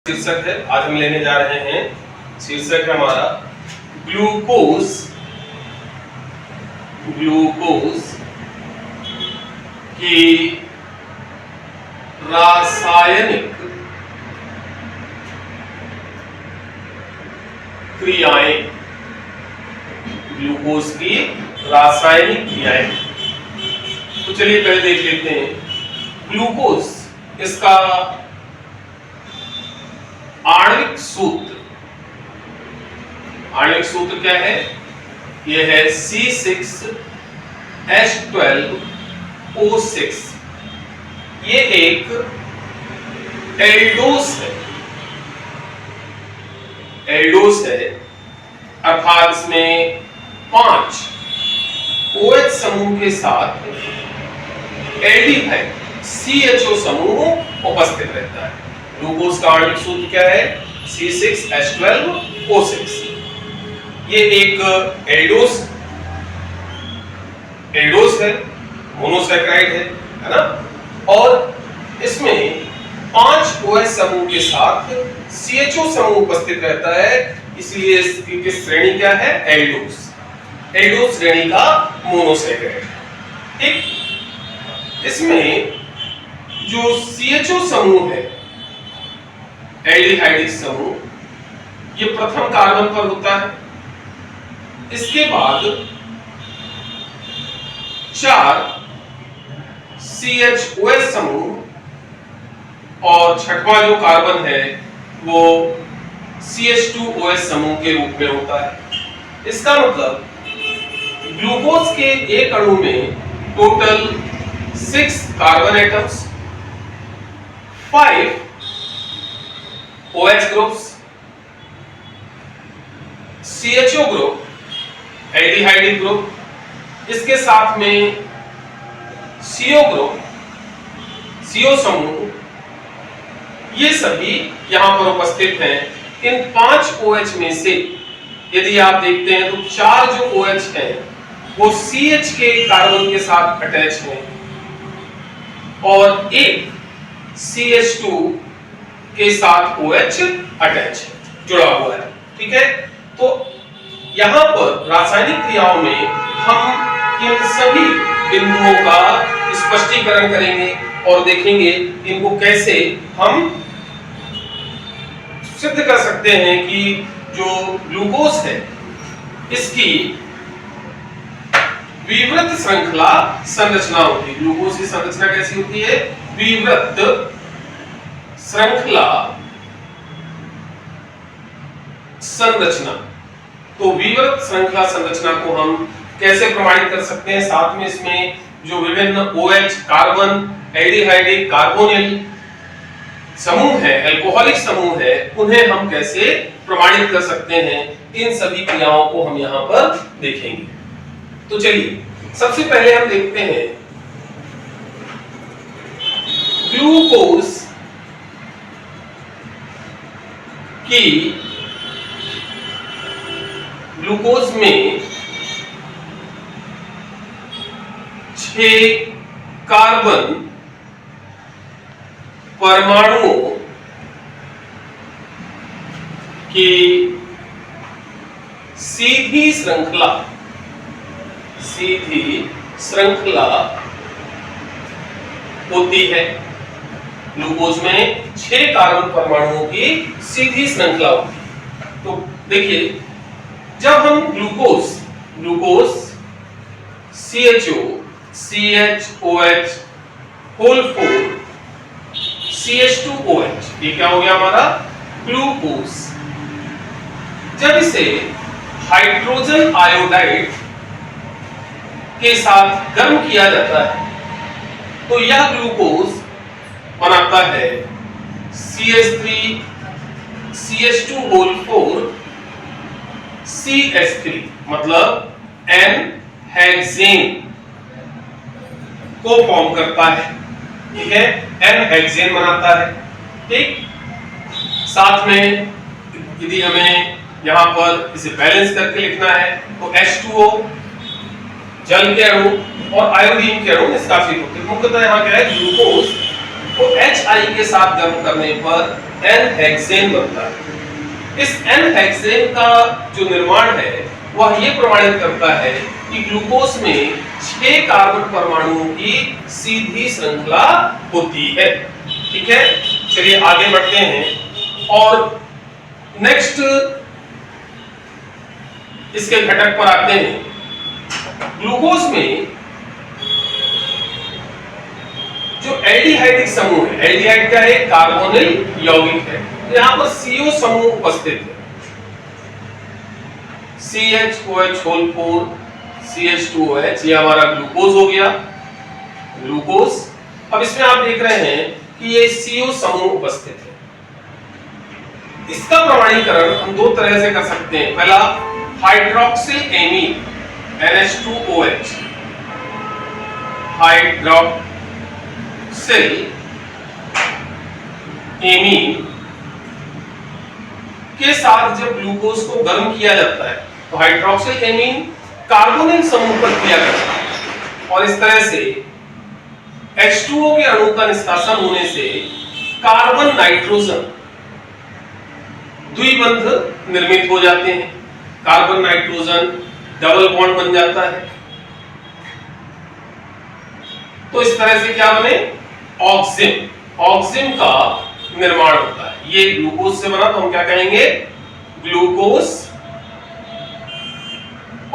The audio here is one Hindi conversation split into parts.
शीर्षक है। आज हम लेने जा रहे हैं, शीर्षक है हमारा ग्लूकोज की रासायनिक क्रियाएं। ग्लूकोज की रासायनिक क्रियाएं। तो चलिए पहले देख लेते हैं ग्लूकोज, इसका आणविक सूत्र क्या है? यह है C6H12O6। ये एक एल्डोस है, अर्थात इसमें 5 OH समूह के साथ एल्डिहाइड CHO समूह उपस्थित रहता है। ग्लूकोज का आणविक सूत्र क्या है? C6H12O6। ये एक एल्डोस है, मोनोसैकेराइड है ना? और इसमें 5 OH समूह के साथ CHO समूह उपस्थित रहता है, इसलिए इसकी श्रेणी क्या है? एल्डोस श्रेणी का मोनोसैकेराइड। ठीक, इसमें जो CHO समूह है, एल्डिहाइडिक समूह, ये प्रथम कार्बन पर होता है। इसके बाद 4 CHOS समूह और छठवां जो कार्बन है वो CH2OH समूह के रूप में होता है। इसका मतलब ग्लूकोज के एक अणु में total 6 carbon atoms, 5 OH groups, CHO group, aldehydic group, इसके साथ में CO ग्रुप, CO समूह, ये सभी यहां पर उपस्थित हैं। इन 5 OH में से यदि आप देखते हैं तो 4 जो OH हैं वो CH के कार्बन के साथ अटैच हैं और एक CH2 के साथ OH अटैच जुड़ा हुआ है। ठीक है, तो यहां पर रासायनिक क्रियाओं में हम इन सभी बिंदुओं का स्पष्टीकरण करेंगे और देखेंगे इनको कैसे हम सिद्ध कर सकते हैं कि जो ग्लूकोज है इसकी विवृत श्रृंखला संरचना होती है। ग्लूकोज की संरचना कैसी होती है? विवृत श्रृंखला संरचना। तो विवृत श्रृंखला संरचना को हम कैसे प्रमाणित कर सकते हैं? साथ में इसमें जो विभिन्न OH, कार्बन, एल्डिहाइडिक, कार्बोनिल समूह है, अल्कोहलिक समूह है, उन्हें हम कैसे प्रमाणित कर सकते हैं? इन सभी क्रियाओं को हम यहां पर देखेंगे। तो चलिए सबसे पहले हम देखते हैं ग्लूकोज में 6 कार्बन परमाणुओं की सीधी श्रृंखला होती है। ग्लूकोज में 6 कार्बन परमाणुओं की सीधी श्रृंखला होती है। तो देखिए, जब हम glucose CHO, CHOH whole 4 CH2OH, ये क्या हो गया हमारा? ग्लूकोज। जब इसे हाइड्रोजन आयोडाइड के साथ गर्म किया जाता है तो यह ग्लूकोज बनाता है CH3 CH2 होल 4 CH3, मतलब N-हेक्सेन को फॉर्म करता है। ठीक है, N-हेक्सेन बनाता है। ठीक, साथ में यदि हमें यहां पर इसे बैलेंस करके लिखना है तो H2O जल के अणु और आयोडीन के अणु निष्कासित होते हैं। मुख्यतः यहाँ क्या है? ग्लूकोज तो HI के साथ गर्म करने पर N-हेक्सेन बनता है। इस N-हेक्सेन का जो निर्माण है वह ये प्रमाणित करता है कि ग्लूकोज में 6 कार्बन परमाणुओं की सीधी श्रृंखला होती है। ठीक है, चलिए आगे बढ़ते हैं और नेक्स्ट इसके घटक पर आते हैं। ग्लूकोज में जो एल्डिहाइडिक समूह है, एल्डिहाइड क्या है? कार्बोनिल यौगिक है। यहां पर CO समूह उपस्थित है, CHOH4 CH2OH, ये हमारा ग्लूकोज हो गया, ग्लूकोज। अब इसमें आप देख रहे हैं कि ये CO समूह उपस्थित है। इसका प्रमाणीकरण हम दो तरह से कर सकते हैं। पहला hydroxyl amine NH2OH, hydroxyl amine के साथ जब ग्लूकोज को गर्म किया जाता है तो हाइड्रोक्सिल एमीन कार्बोनिल समूह पर क्रिया करता है और इस तरह से H2O के अणु का निष्कासन होने से कार्बन नाइट्रोजन द्विबंध निर्मित हो जाते हैं। कार्बन नाइट्रोजन डबल बॉन्ड बन जाता है। तो इस तरह से क्या बने? ऑक्सिन का निर्माण होता है। ये ग्लूकोज से बना तो हम क्या कहेंगे? Glucose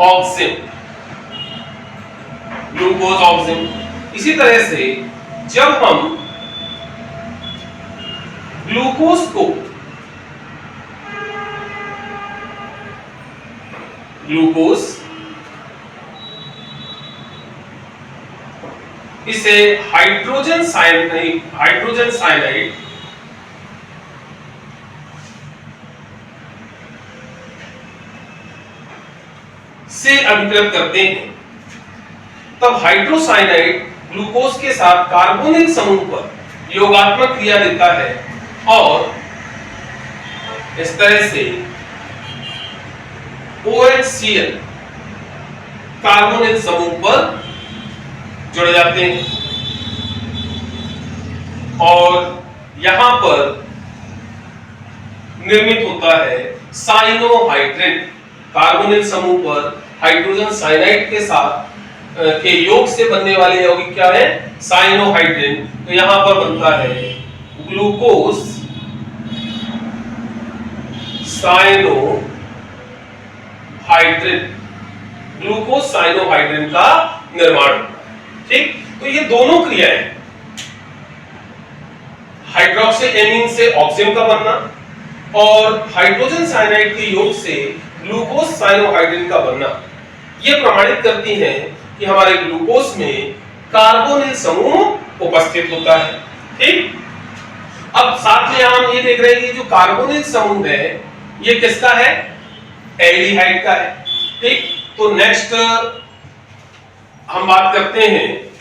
auxin, glucose auxin. इसी तरह से जब हम ग्लूकोज को इसे हाइड्रोजन साइनाइड से अभिकृत करते हैं तब हाइड्रोसाइनाइड ग्लूकोज के साथ कार्बोनिल समूह पर योगात्मक क्रिया देता है और इस तरह से OHCl कार्बोनिल समूह पर जुड़ जाते हैं और यहां पर निर्मित होता है साइनोहाइड्रिन। कार्बोनिल समूह पर हाइड्रोजन साइनाइड के साथ के योग से बनने वाले यौगिक क्या है? साइनोहाइड्रिन। तो यहां पर बनता है ग्लूकोज साइनोहाइड्रिन, ग्लूकोज साइनोहाइड्रिन का निर्माण। ठीक, तो ये दोनों क्रियाएं हाइड्रोक्सिल एमीन से ऑक्सिन का बनना और हाइड्रोजन साइनाइड के योग से ग्लूकोज साइनोहाइड्रिन का बनना, ये प्रमाणित करती हैं कि हमारे ग्लूकोज में कार्बोनिल समूह उपस्थित होता है। ठीक, अब साथ में हम ये देख रहे हैं कि जो कार्बोनिल समूह है ये किसका है? एल्डिहाइड का है। ठीक, तो नेक्स्ट हम बात करते हैं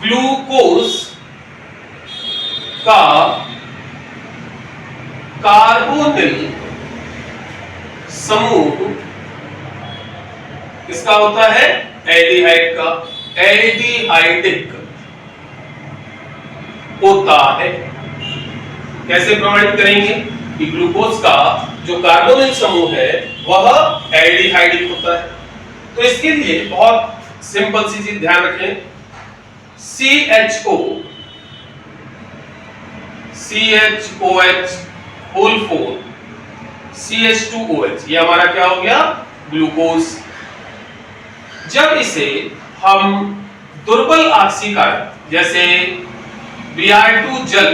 ग्लूकोज का कार्बोनिल समूह किसका होता है? एल्डिहाइड का, एल्डिहाइडिक होता है। कैसे प्रमाणित करेंगे कि ग्लूकोज का जो कार्बोनिल समूह है वह एल्डिहाइडिक होता है? तो इसके लिए बहुत सिंपल सी चीज ध्यान रखें। CHOH4 CH2OH, ये हमारा क्या हो गया? ग्लूकोज। जब इसे हम दुर्बल ऑक्सीकरण जैसे Br2 जल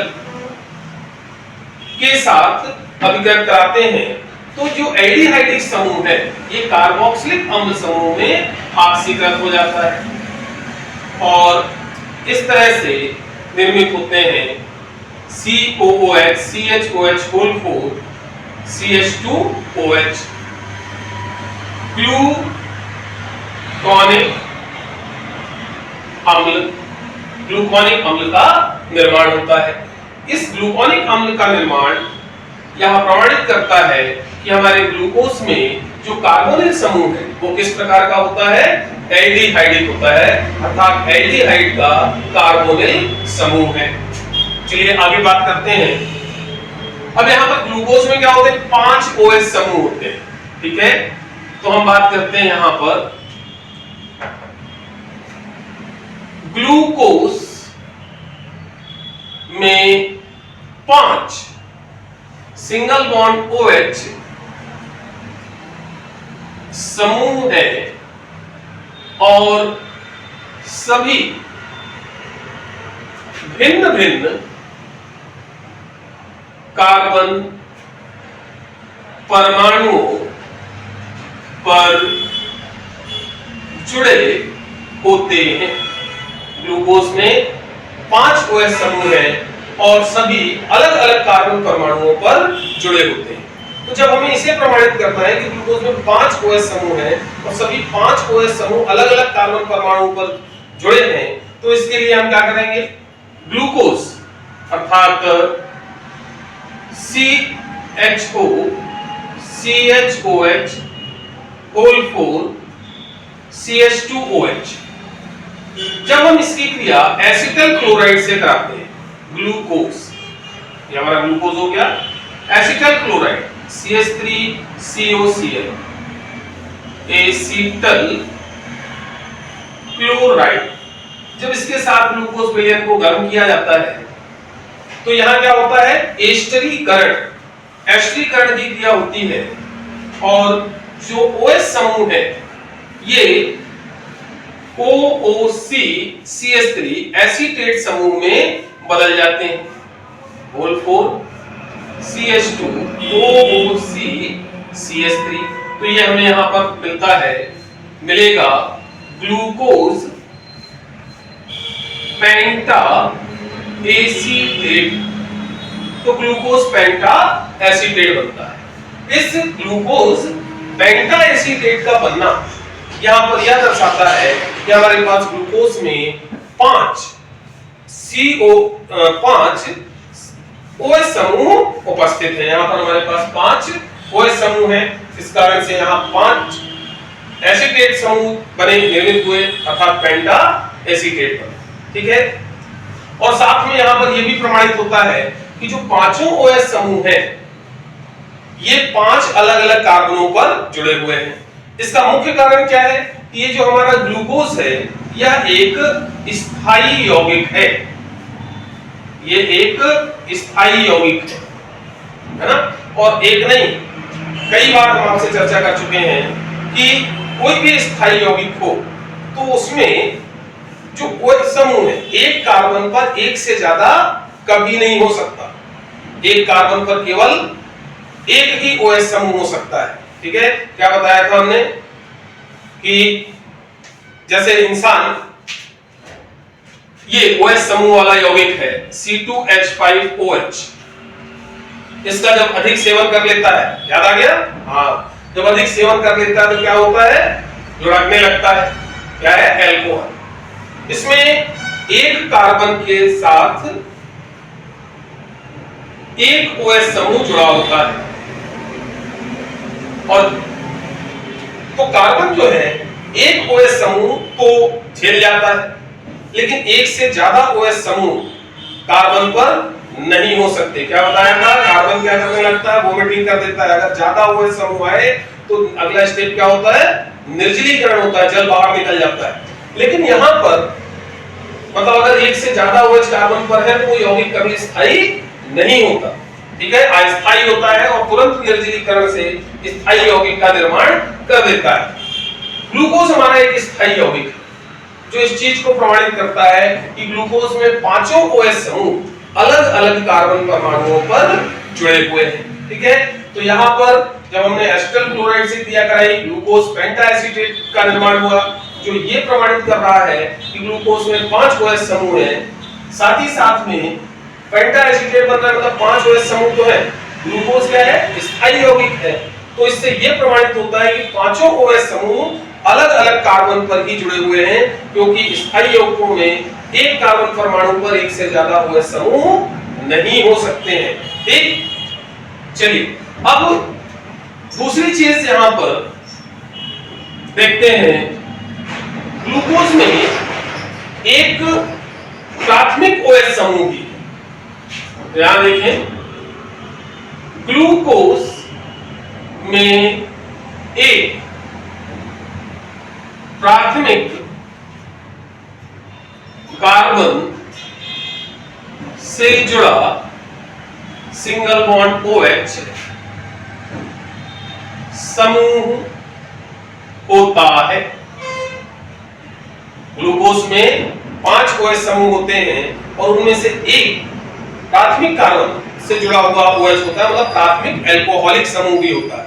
के साथ अभिकृत कराते हैं तो जो एल्डिहाइडिक समूह है ये कार्बोक्सिलिक अम्ल समूह में ऑक्सीकृत हो जाता है और इस तरह से निर्मित होते हैं COOH CHOH4 CH2OH, ग्लूकोनिक अम्ल का निर्माण होता है। इस ग्लूकोनिक अम्ल का निर्माण यह प्रमाणित करता है कि हमारे ग्लूकोज में जो कार्बोनिल समूह है वो किस प्रकार का होता है? एल्डिहाइडिक होता है, अर्थात एल्डिहाइड का कार्बोनिल समूह है। चलिए आगे बात करते हैं। अब यहां पर ग्लूकोज में क्या होते हैं? 5 OH समूह होते हैं, ठीक है। तो हम बात करते हैं यहां पर ग्लूकोज में 5 सिंगल बॉन्ड OH समूह है और सभी भिन्न भिन्न कार्बन परमाणुओं पर जुड़े होते हैं। ग्लूकोज में 5 OH समूह हैं और सभी अलग अलग कार्बन परमाणुओं पर जुड़े होते हैं। तो जब हमें इसे प्रमाणित करना है कि ग्लूकोज में 5 OH समूह हैं और सभी 5 OH समूह अलग अलग कार्बन परमाणुओं पर जुड़े हैं, तो इसके लिए हम क्या करेंगे? ग्लूकोज अर्थात CHO CHOH होल 4 CH2OH, जब हम इसकी क्रिया एसिटल क्लोराइड से कराते हैं, ग्लूकोज, ये हमारा ग्लूकोज हो गया, acetyl chloride CH3COCl acetyl chloride, जब इसके साथ ग्लूकोज विलयन को गर्म किया जाता है तो यहां क्या होता है? एस्टरीकरण की क्रिया होती है और जो OH समूह है ये OOC CH3 एसीटेट समूह में बदल जाते हैं, होल 4 CH2 OOC CH3। तो ये हमें यहां पर मिलेगा ग्लूकोज पेंटा एसीटेट। तो ग्लूकोज पेंटा एसीटेट बनता है। इस ग्लूकोज पेंटा एसीटेट का बनना यहां पर यह दर्शाता है कि हमारे पास ग्लूकोज में 5 OH समूह उपस्थित है। यहां पर हमारे पास 5 OH समूह हैं, इस कारण से यहां 5 एसीटेट समूह बने निर्मित हुए, अर्थात पेंटा एसीटेट बने, ठीक है। और साथ में यहां पर यह भी प्रमाणित होता है कि जो पांचों OH समूह हैं ये 5 अलग अलग कार्बनों पर जुड़े हुए हैं। इसका मुख्य कारण क्या है कि ये जो हमारा ग्लूकोज है यह एक स्थायी यौगिक है, ये एक स्थायी यौगिक है ना। और एक नहीं, कई बार हम आपसे चर्चा कर चुके हैं कि कोई भी स्थायी यौगिक हो तो उसमें जो OH समूह है एक कार्बन पर एक से ज्यादा कभी नहीं हो सकता, एक कार्बन पर केवल एक ही OH समूह हो सकता है, ठीक है। क्या बताया था हमने कि जैसे इंसान ये OH समूह वाला यौगिक है C2H5OH, इसका जब अधिक सेवन कर लेता है, याद आ गया? हाँ, जब अधिक सेवन कर लेता है तो क्या होता है? लुढ़कने लगता है, क्या है? एल्कोहल। इसमें एक कार्बन के साथ एक OH समूह जुड़ा होता है और तो कार्बन जो है एक OH समूह को झेल जाता है, लेकिन एक से ज्यादा OH समूह कार्बन पर नहीं हो सकते। क्या बताया था? कार्बन क्या करने लगता है? वोमिटिंग कर देता है। अगर ज्यादा OH समूह आए तो अगला स्टेप क्या होता है? निर्जलीकरण होता है, जल बाहर निकल जाता है। लेकिन यहां पर मतलब अगर एक से ज्यादा OH कार्बन पर है तो वो यौगिक कभी स्थायी नहीं होता, ठीक है, अस्थायी होता है और तुरंत निर्जलीकरण से स्थायी यौगिक का निर्माण कर देता है। ग्लूकोज हमारा एक स्थायी यौगिक है जो इस चीज को प्रमाणित करता है कि ग्लूकोज में पांचों OH समूह अलग अलग कार्बन परमाणुओं पर जुड़े हुए हैं, ठीक है। तो यहाँ पर जब हमने एसिटल क्लोराइड से क्रिया कराई, ग्लूकोज पेंटा एसीटेट का निर्माण हुआ, जो ये प्रमाणित कर रहा है कि ग्लूकोज में 5 OH समूह हैं। साथ ही साथ में पेंटा एसीटेट बन रहा है, मतलब 5 OH समूह तो है। ग्लूकोज क्या है? स्थायी यौगिक है। तो इससे यह प्रमाणित होता है कि पांचों OH समूह अलग अलग कार्बन पर ही जुड़े हुए हैं, क्योंकि स्थायी यौगिकों में एक कार्बन परमाणु पर एक से ज्यादा OH समूह नहीं हो सकते हैं, ठीक। चलिए अब दूसरी चीज यहां पर देखते हैं ग्लूकोज में एक प्राथमिक OH समूह भी है। यहां देखें ग्लूकोज में एक प्राथमिक कार्बन से जुड़ा सिंगल बॉन्ड OH समूह होता है। ग्लूकोज में 5 OH समूह होते हैं और उनमें से एक प्राथमिक कार्बन से जुड़ा हुआ OH होता है, मतलब प्राथमिक अल्कोहलिक समूह भी होता है।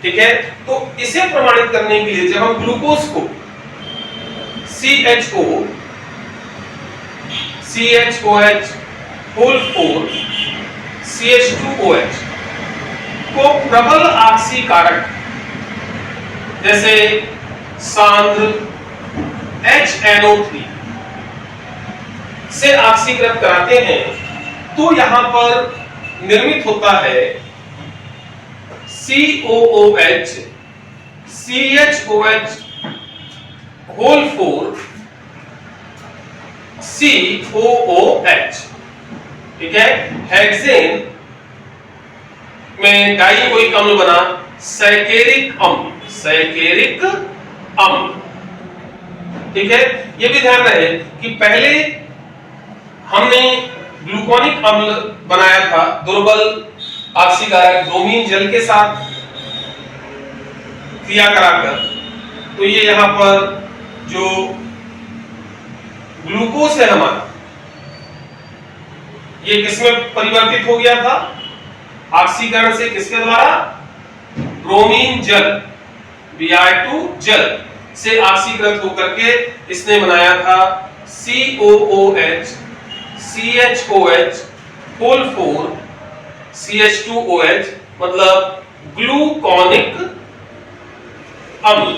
ठीक है, तो इसे प्रमाणित करने के लिए जब हम ग्लूकोज को CHOH होल 4 CH2OH को प्रबल ऑक्सीकारक जैसे सांद्र HNO3 से ऑक्सीकृत कराते हैं तो यहां पर निर्मित होता है COOH CHOH होल 4 COOH। ठीक है, हेक्सेन में डाइओइक अम्ल बना सैकेरिक अम्ल। ठीक है, ये भी ध्यान रहे कि पहले हमने ग्लूकोनिक अम्ल बनाया था दुर्बल ऑक्सीकारक ब्रोमीन जल के साथ क्रिया कराकर, तो ये यहां पर जो ग्लूकोज है हमारा ये किसमें परिवर्तित हो गया था? ऑक्सीकरण से किसके द्वारा? ब्रोमीन जल Br2 जल से ऑक्सीकृत होकर के इसने बनाया था COOH CHOH होल 4 CH2OH, मतलब ग्लूकोनिक अम्ल।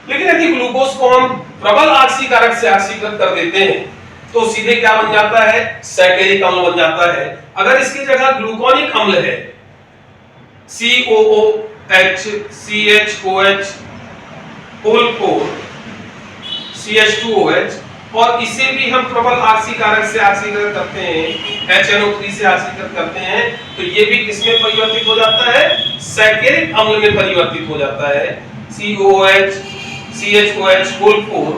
लेकिन यदि ग्लूकोज को हम प्रबल ऑक्सीकारक से ऑक्सीकृत कर देते हैं तो सीधे क्या बन जाता है? सैकेरिक अम्ल बन जाता है। अगर इसकी जगह ग्लूकोनिक अम्ल है COOH CHOH होल 4 CH2OH और इसे भी हम प्रबल ऑक्सीकारक से ऑक्सीकृत करते हैं, HNO3 से ऑक्सीकृत करते हैं, तो ये भी किसमें परिवर्तित हो जाता है? सैकेरिक अम्ल में परिवर्तित हो जाता है। COOH CHOH होल 4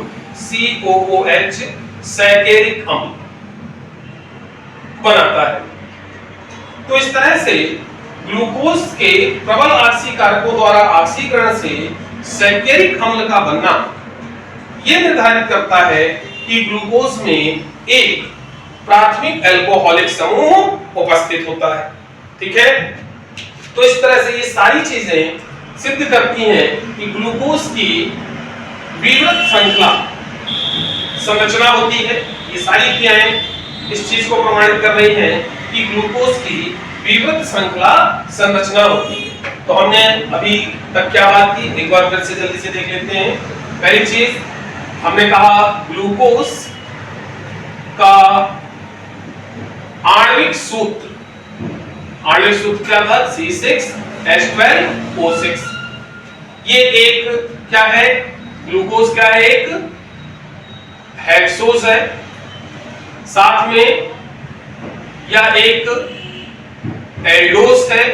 COOH सैकेरिक अम्ल बनाता है। तो इस तरह से ग्लूकोज के प्रबल ऑक्सीकारकों द्वारा ऑक्सीकरण से सैकेरिक अम्ल का बनना यह निर्धारित करता है कि ग्लूकोज में एक प्राथमिक अल्कोहलिक समूह उपस्थित होता है। ठीक है, तो इस तरह से ये सारी चीजें सिद्ध करती हैं कि ग्लूकोज की विवृत श्रृंखला संरचना होती है। ये सारी क्रियाएं इस चीज को प्रमाणित कर रही हैं कि ग्लूकोज की विवृत श्रृंखला संरचना होती है। तो हमने अभी तक क्या बात की, एक बार फिर से जल्दी से देख लेते हैं। पहली चीज हमने कहा ग्लूकोज का आणविक सूत्र क्या था? C6H12O6। ये एक क्या है? ग्लूकोज क्या है? एक हेक्सोज है, साथ में या एक एल्डोस है।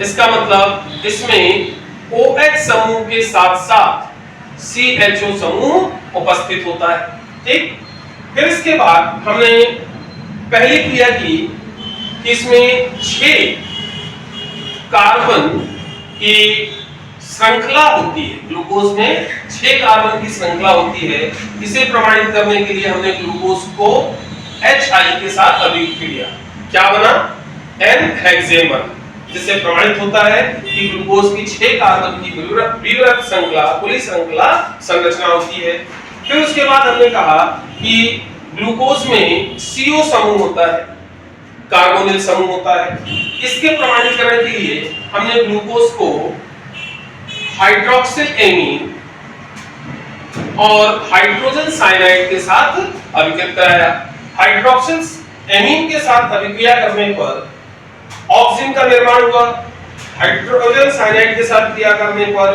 इसका मतलब इसमें OH समूह के साथ साथ CHO समूह उपस्थित होता है। ठीक, फिर इसके बाद हमने पहली क्रिया की कि इसमें 6 कार्बन की श्रृंखला होती है। ग्लूकोज में 6 कार्बन की श्रृंखला होती है। इसे प्रमाणित करने के लिए हमने ग्लूकोज को HI के साथ अभियुक्त किया। क्या बना? N-हेक्सेन, जिससे प्रमाणित होता है कि ग्लूकोज की 6 कार्बन की विवृत श्रृंखला, खुली श्रृंखला संरचना होती है। फिर उसके बाद हमने कहा कि ग्लूकोज में CO समूह होता है, कार्बोनिल समूह होता है। इसके प्रमाणीकरण के लिए हमने ग्लूकोज को हाइड्रोक्सिल एमीन और हाइड्रोजन साइनाइड के साथ अभिकृत कराया। हाइड्रोक्सिल एमीन के साथ अभिक्रिया करने पर ऑक्सीजन का निर्माण हुआ हाइड्रोजन साइनाइड के साथ क्रिया करने पर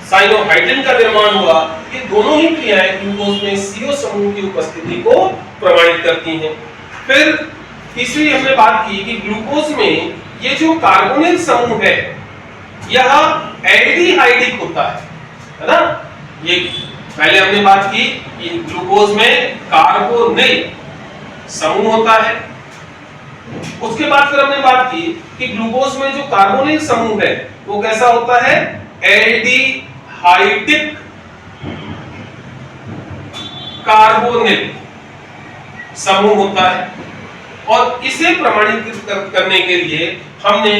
साइनोहाइड्रिन का निर्माण हुआ। ये दोनों ही क्रियाएं ग्लूकोज में CO समूह की उपस्थिति को प्रमाणित करती हैं। फिर तीसरी हमने बात की कि ग्लूकोज में ये जो कार्बोनिल समूह है यह एल्डिहाइडिक होता है ना। ये पहले हमने बात की कि ग्लूकोज में कार्बोनिल समूह होता है। उसके बाद फिर हमने बात की कि ग्लूकोज में जो कार्बोनिल समूह है वो कैसा होता है, एल्डिहाइडिक कार्बोनिल समूह होता है। और इसे प्रमाणित करने के लिए हमने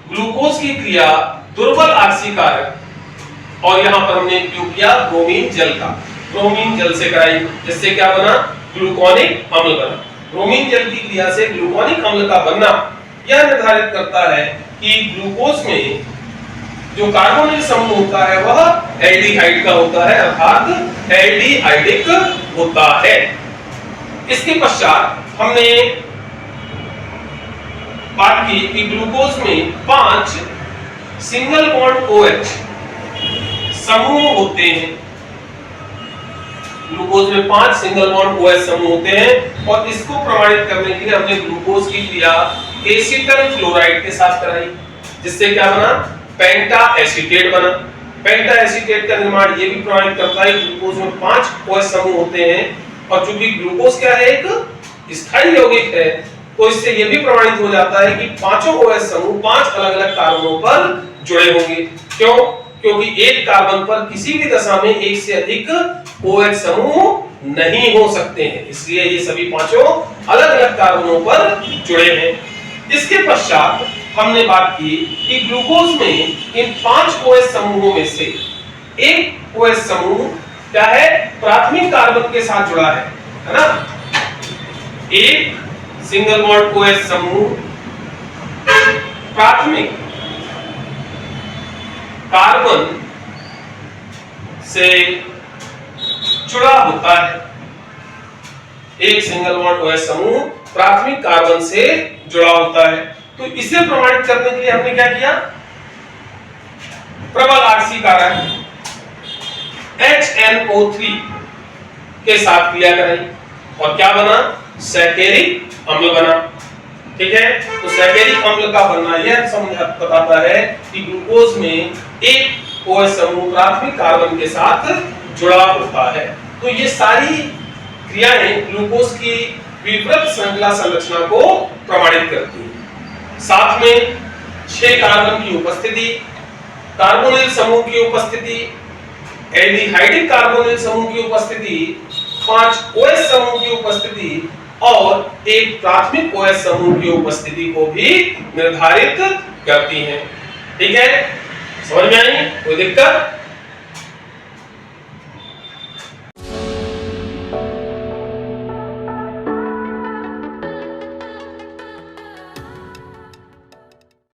ग्लूकोज की क्रिया दुर्बल आक्सीकारक और यहां पर हमने उपयोग किया ब्रोमीन जल का। ब्रोमीन जल से कराई, जिससे क्या बना, ग्लूकोनिक अम्ल बना। ब्रोमीन जल की क्रिया से ग्लूकोनिक अम्ल का बनना यह निर्धारित करता है कि ग्लूकोज में जो कार्बोनिल समूह होता है वह एल्डिहाइड का होता है, अर्थात एल्डिहाइडिक होता है। इसके पश्चात हमने बात की कि ग्लूकोज में 5 सिंगल बॉन्ड OH समूह होते हैं। ग्लूकोज में 5 सिंगल बॉन्ड OH समूह होते हैं और इसको प्रमाणित करने के लिए हमने ग्लूकोज की क्रिया एसीटल क्लोराइड के साथ कराई, जिससे क्या बना, पेंटा एसीटेट बना। पेंटा एसीटेट का निर्माण ये भी प्रमाणित करता है कि ग्लूकोज में 5 OH समूह होते हैं और चूंकि ग्लूकोज क्या है, एक स्थायी यौगिक है, तो इससे यह भी प्रमाणित हो जाता है कि पांचों OH समूह 5 अलग-अलग कार्बनों पर जुड़े होंगे। क्यों? क्योंकि एक कार्बन पर किसी भी दशा में एक से अधिक OH समूह नहीं हो सकते हैं, इसलिए ये सभी पांचों अलग-अलग कार्बनों पर जुड़े हैं। इसके पश्चात हमने बात की कि ग्लूकोज में इन 5 OH समूहों में से एक OH समूह क्या है, प्राथमिक कार्बन के साथ जुड़ा है ना। एक सिंगल बॉन्ड OH समूह प्राथमिक कार्बन से जुड़ा होता है। एक सिंगल बॉन्ड OH समूह प्राथमिक कार्बन से जुड़ा होता है। तो इसे प्रमाणित करने के लिए हमने क्या किया, प्रबल आक्सीकारक HNO3 के साथ क्रिया कराई और क्या बना, सैकेरिक अम्ल बना। ठीक है, तो सैकेरिक अम्ल का बनना यह बताता है कि ग्लूकोज में एक OH समूह प्राथमिक कार्बन के साथ जुड़ा होता है। तो ये सारी क्रियाएं ग्लूकोज की विवृत श्रृंखला संरचना को प्रमाणित करती हैं। साथ में 6 कार्बन की उपस्थिति, कार्बोनिल समूह की उपस्थिति, एल्डिहाइडिक कार्बोनिल समूह की उपस्थिति, 5 OH समूह की उपस्थिति और एक प्राथमिक OH समूह की उपस्थिति को भी निर्धारित करती हैं। ठीक है, समझ में आई? कोई दिक्कत?